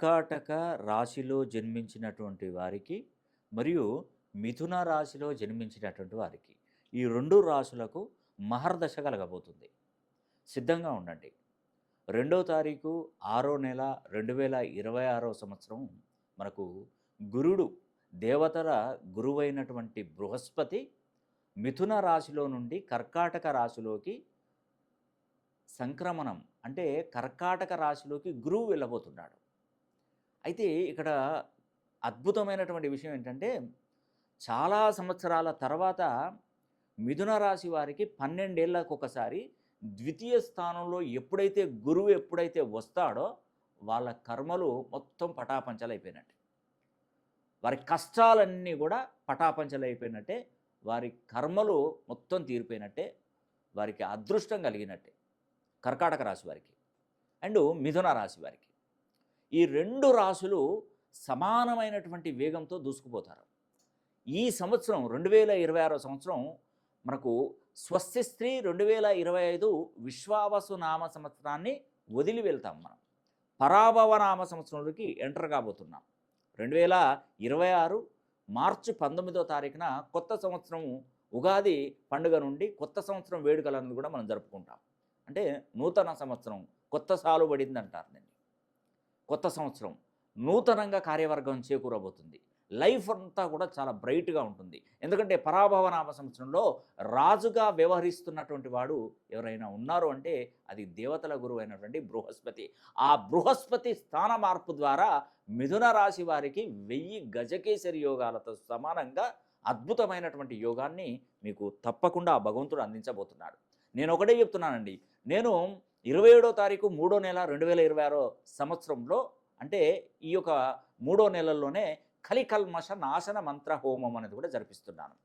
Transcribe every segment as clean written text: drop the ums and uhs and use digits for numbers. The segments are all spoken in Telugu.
కర్కాటక రాశిలో జన్మించినటువంటి వారికి మరియు మిథున రాశిలో జన్మించినటువంటి వారికి ఈ 2 రాశులకు మహర్దశ కలగబోతుంది. సిద్ధంగా ఉండండి. 2వ తారీఖు 6వ నెల 2026వ సంవత్సరం మనకు గురుడు దేవతల గురువైనటువంటి బృహస్పతి మిథున రాశిలో నుండి కర్కాటక రాశిలోకి సంక్రమణం అంటే కర్కాటక రాశిలోకి గురువు వెళ్ళబోతున్నాడు. అయితే ఇక్కడ అద్భుతమైనటువంటి విషయం ఏంటంటే, చాలా సంవత్సరాల తర్వాత మిథున రాశి వారికి 12 ఏళ్లకొకసారి ద్వితీయ స్థానంలో ఎప్పుడైతే వస్తాడో వాళ్ళ కర్మలు మొత్తం పటాపంచలైపోయినట్టే. వారి కష్టాలన్నీ కూడా పటాపంచలైపోయినట్టే. వారి కర్మలు మొత్తం తీరిపోయినట్టే. వారికి అదృష్టం కలిగినట్టే కర్కాటక రాశి వారికి అండ్ మిథున రాశి వారికి. ఈ 2 రాశులు సమానమైనటువంటి వేగంతో దూసుకుపోతారు. ఈ సంవత్సరం 2026 సంవత్సరం మనకు స్వస్తి స్త్రీ 2025 విశ్వావసు నామ సంవత్సరాన్ని వదిలి వెళ్తాం. మనం పరాభవ నామ సంవత్సరంలోకి ఎంటర్ కాబోతున్నాం. 2026 మార్చి 19వ తారీఖున కొత్త సంవత్సరం ఉగాది పండుగ నుండి కొత్త సంవత్సరం వేడుకలను కూడా మనం జరుపుకుంటాం. అంటే నూతన సంవత్సరం కొత్త సాలు పడింది అంటారు. దీన్ని కొత్త సంవత్సరం నూతనంగా కార్యవర్గం చేకూరబోతుంది. లైఫ్ అంతా కూడా చాలా బ్రైట్గా ఉంటుంది. ఎందుకంటే పరాభవ నామ సంవత్సరంలో రాజుగా వ్యవహరిస్తున్నటువంటి వాడు ఎవరైనా ఉన్నారు అంటే అది దేవతల గురువు అయినటువంటి బృహస్పతి. ఆ బృహస్పతి స్థాన మార్పు ద్వారా మిథున రాశి వారికి 1000 గజకేసరి యోగాలతో సమానంగా అద్భుతమైనటువంటి యోగాన్ని మీకు తప్పకుండా ఆ భగవంతుడు అందించబోతున్నాడు. నేను ఒకటే చెప్తున్నానండి. నేను 27వ తారీఖు 3వ నెల 2026 సంవత్సరంలో అంటే ఈ యొక్క 3వ నెలల్లోనే కలికల్మష నాశన మంత్ర హోమం అనేది కూడా జరిపిస్తున్నాను.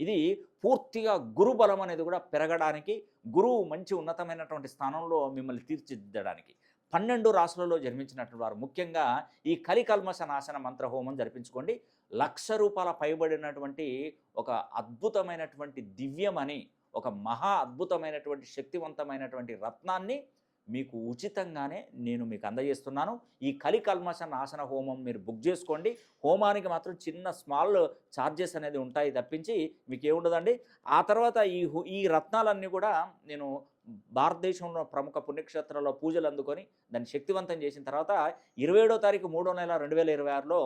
ఇది పూర్తిగా గురు బలం అనేది కూడా పెరగడానికి, గురువు మంచి ఉన్నతమైనటువంటి స్థానంలో మిమ్మల్ని తీర్చిదిద్దడానికి 12 రాశులలో జన్మించినటువంటి వారు ముఖ్యంగా ఈ కలికల్మష నాశన మంత్ర హోమం జరిపించుకోండి. ₹1,00,000 పైబడినటువంటి ఒక అద్భుతమైనటువంటి దివ్యమని ఒక మహా అద్భుతమైనటువంటి శక్తివంతమైనటువంటి రత్నాన్ని మీకు ఉచితంగానే నేను మీకు అందజేస్తున్నాను. ఈ కలికల్మష నాశన హోమం మీరు బుక్ చేసుకోండి. హోమానికి మాత్రం చిన్న స్మాల్ ఛార్జెస్ అనేది ఉంటాయి తప్పించి మీకు ఏముండదండి. ఆ తర్వాత ఈ రత్నాలన్నీ కూడా నేను భారతదేశంలో ప్రముఖ పుణ్యక్షేత్రాల్లో పూజలు అందుకొని దాన్ని శక్తివంతం చేసిన తర్వాత 27వ తారీఖు 3వ నెల 2026లో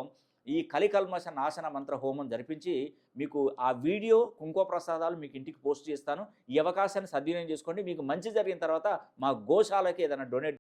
ఈ కలికల్మష నాశన మంత్ర హోమం జరిపించి మీకు ఆ వీడియో కుంకుమ ప్రసాదాలు మీకు ఇంటికి పోస్ట్ చేస్తాను. ఈ అవకాశాన్ని సద్వినియోగం చేసుకోండి. మీకు మంచి జరిగిన తర్వాత మా గోశాలకి ఏదైనా డొనేట్